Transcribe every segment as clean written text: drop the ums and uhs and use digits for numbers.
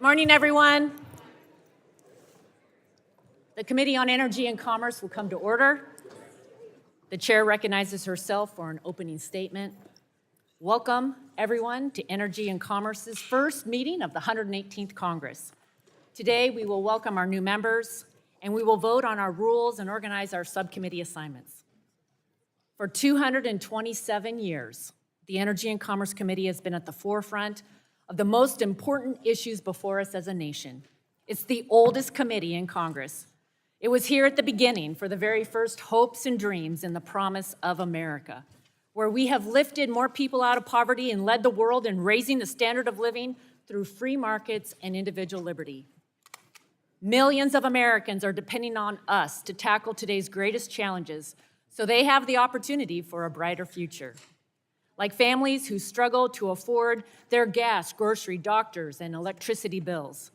Morning, everyone. The Committee on Energy and Commerce will come to order. The chair recognizes herself for an opening statement. Welcome, everyone, to Energy and Commerce's first meeting of the 118th Congress. Today, we will welcome our new members, and we will vote on our rules and organize our subcommittee assignments. For 227 years, the Energy and Commerce Committee has been at the forefront of the most important issues before us as a nation. It's the oldest committee in Congress. It was here at the beginning for the very first hopes and dreams in the promise of America, where we have lifted more people out of poverty and led the world in raising the standard of living through free markets and individual liberty. Millions of Americans are depending on us to tackle today's greatest challenges so they have the opportunity for a brighter future. Like families who struggle to afford their gas, grocery, doctors, and electricity bills.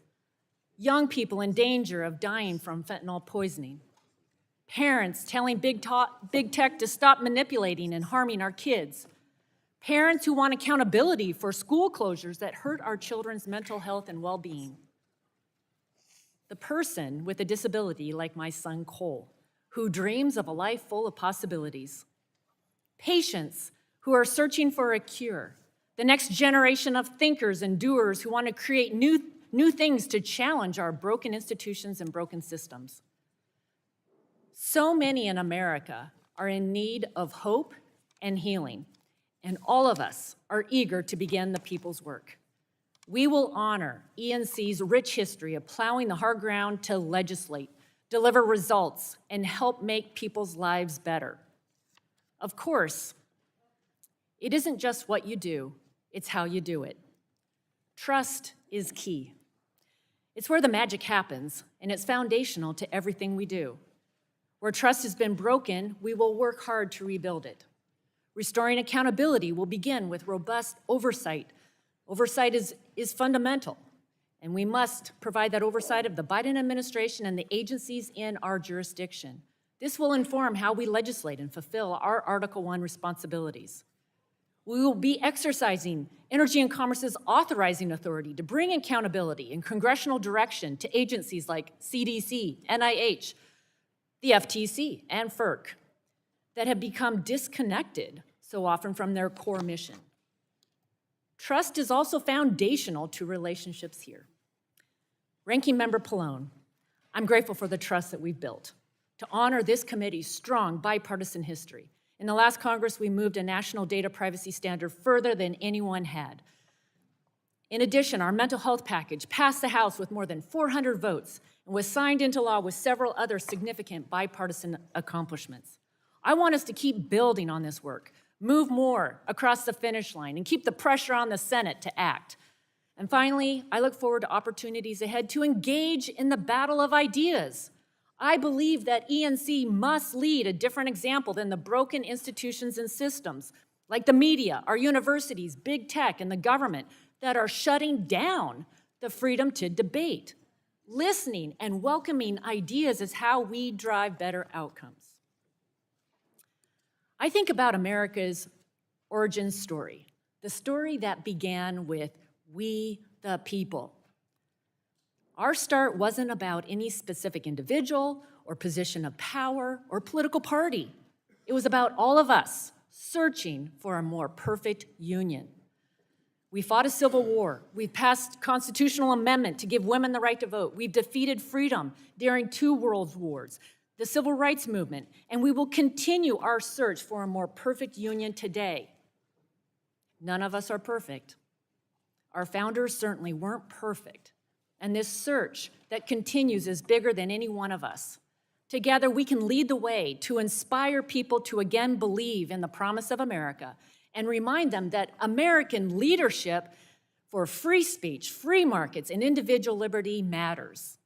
Young people in danger of dying from fentanyl poisoning. Parents telling big tech to stop manipulating and harming our kids. Parents who want accountability for school closures that hurt our children's mental health and well-being. The person with a disability like my son Cole, who dreams of a life full of possibilities. Patients who are searching for a cure. The next generation of thinkers and doers who want to create new things to challenge our broken institutions and broken systems. So many in America are in need of hope and healing, and all of us are eager to begin the people's work. We will honor ENC's rich history of plowing the hard ground to legislate, deliver results, and help make people's lives better. Of course, it isn't just what you do, it's how you do it. Trust is key. It's where the magic happens, and it's foundational to everything we do. Where trust has been broken, we will work hard to rebuild it. Restoring accountability will begin with robust oversight. Oversight is fundamental, and we must provide that oversight of the Biden administration and the agencies in our jurisdiction. This will inform how we legislate and fulfill our Article I responsibilities. We will be exercising Energy and Commerce's authorizing authority to bring accountability and congressional direction to agencies like CDC, NIH, the FTC, and FERC that have become disconnected so often from their core mission. Trust is also foundational to relationships here. Ranking Member Pallone, I'm grateful for the trust that we've built to honor this committee's strong bipartisan history. In the last Congress, we moved a national data privacy standard further than anyone had. In addition, our mental health package passed the House with more than 400 votes and was signed into law with several other significant bipartisan accomplishments. I want us to keep building on this work, move more across the finish line, and keep the pressure on the Senate to act. And finally, I look forward to opportunities ahead to engage in the battle of ideas. I believe that ENC must lead a different example than the broken institutions and systems, like the media, our universities, big tech, and the government, that are shutting down the freedom to debate. Listening and welcoming ideas is how we drive better outcomes. I think about America's origin story, the story that began with we the people. Our start wasn't about any specific individual or position of power or political party. It was about all of us searching for a more perfect union. We fought a civil war. We passed a constitutional amendment to give women the right to vote. We've defeated freedom during 2 world wars, the civil rights movement, and we will continue our search for a more perfect union today. None of us are perfect. Our founders certainly weren't perfect. And this search that continues is bigger than any one of us. Together, we can lead the way to inspire people to again believe in the promise of America and remind them that American leadership for free speech, free markets, and individual liberty matters.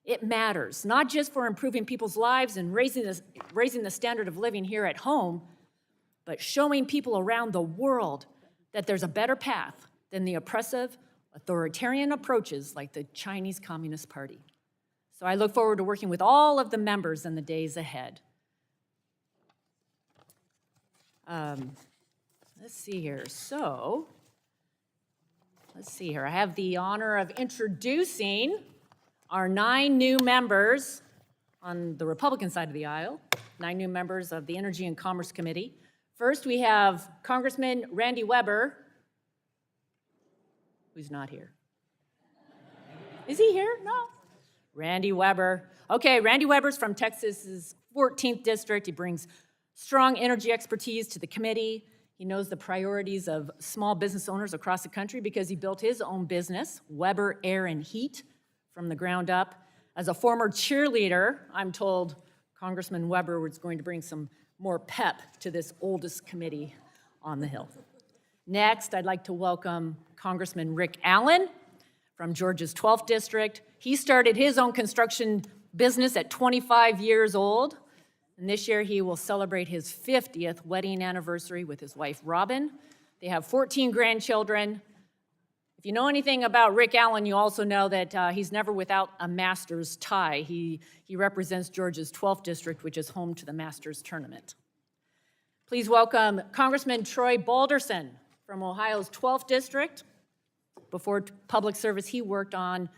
It matters, not just for improving people's lives and raising the standard of living here at home, but showing people around the world that there's a better path than the oppressive, authoritarian approaches like the Chinese Communist Party. So I look forward to working with all of the members in the days ahead. Let's see here. So let's see here. I have the honor of introducing our 9 new members on the Republican side of the aisle, 9 new members of the Energy and Commerce Committee. First, we have Congressman Randy Weber, who's not here. Is he here? No. Randy Weber. Okay, Randy Weber's from Texas's 14th district. He brings strong energy expertise to the committee. He knows the priorities of small business owners across the country because he built his own business, Weber Air and Heat, from the ground up. As a former cheerleader, I'm told Congressman Weber was going to bring some more pep to this oldest committee on the Hill. Next, I'd like to welcome Congressman Rick Allen from Georgia's 12th district. He started his own construction business at 25 years old. And this year, he will celebrate his 50th wedding anniversary with his wife, Robin. They have 14 grandchildren. If you know anything about Rick Allen, you also know that he's never without a Masters tie. He represents Georgia's 12th district, which is home to the Masters tournament. Please welcome Congressman Troy Balderson from Ohio's 12th district. Before public service, he worked on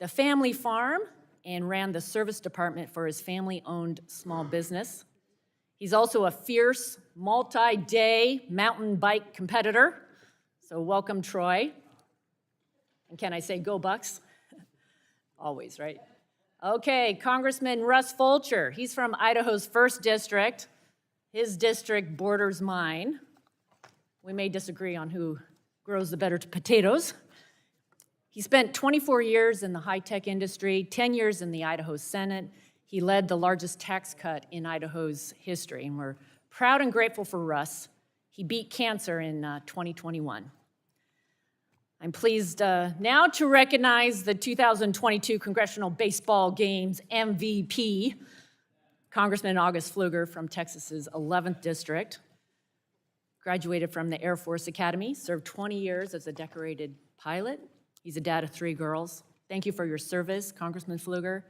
the family farm and ran the service department for his family-owned small business. He's also a fierce, multi-day mountain bike competitor. So welcome, Troy. And can I say go Bucks? Always, right? Okay, Congressman Russ Fulcher. He's from Idaho's 1st district. His district borders mine. We may disagree on who grows the better potatoes. He spent 24 years in the high-tech industry, 10 years in the Idaho Senate. He led the largest tax cut in Idaho's history, and we're proud and grateful for Russ. He beat cancer in 2021. I'm pleased now to recognize the 2022 Congressional Baseball Games MVP, Congressman August Pfluger from Texas's 11th district. Graduated from the Air Force Academy, served 20 years as a decorated pilot. He's a dad of 3 girls. Thank you for your service, Congressman Pfluger.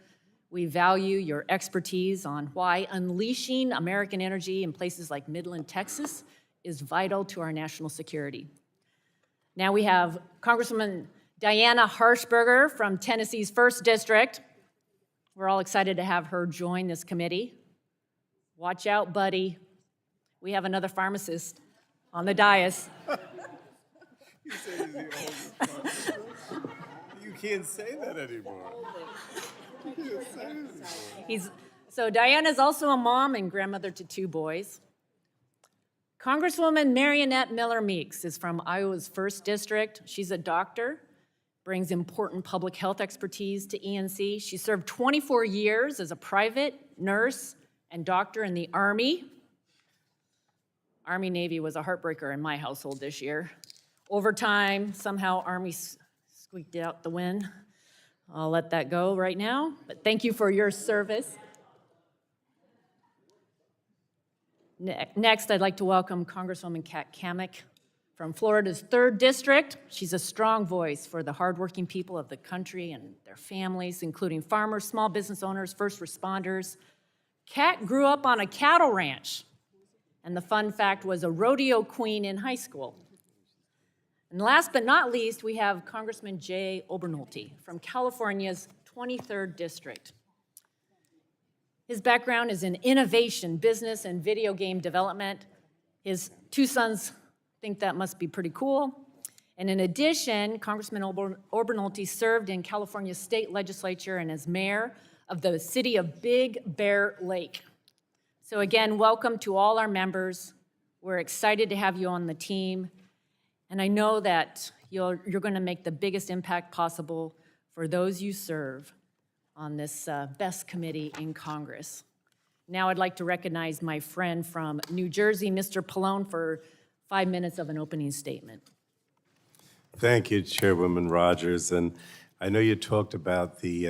We value your expertise on why unleashing American energy in places like Midland, Texas is vital to our national security. Now we have Congresswoman Diana Harshberger from Tennessee's 1st district. We're all excited to have her join this committee. Watch out, buddy. We have another pharmacist on the dais. You said he's the oldest pharmacist. You can't say that anymore. You can't say that anymore. So Diana's also a mom and grandmother to 2 boys. Congresswoman Marionette Miller Meeks is from Iowa's 1st district. She's a doctor, brings important public health expertise to ENC. She served 24 years as a private nurse and doctor in the Army. Army-Navy was a heartbreaker in my household this year. Overtime, somehow Army squeaked out the win. I'll let that go right now, but thank you for your service. Next, I'd like to welcome Congresswoman Kat Cammack from Florida's 3rd district. She's a strong voice for the hardworking people of the country and their families, including farmers, small business owners, first responders. Kat grew up on a cattle ranch, and the fun fact was a rodeo queen in high school. And last but not least, we have Congressman Jay Obernolte from California's 23rd district. His background is in innovation, business, and video game development. His 2 sons think that must be pretty cool. And in addition, Congressman Obernolte served in California's state legislature and as mayor of the city of Big Bear Lake. So again, welcome to all our members. We're excited to have you on the team. And I know that you're going to make the biggest impact possible for those you serve on this best committee in Congress. Now I'd like to recognize my friend from New Jersey, Mr. Pallone, for 5 minutes of an opening statement. Thank you, Chairwoman Rodgers. And I know you talked about the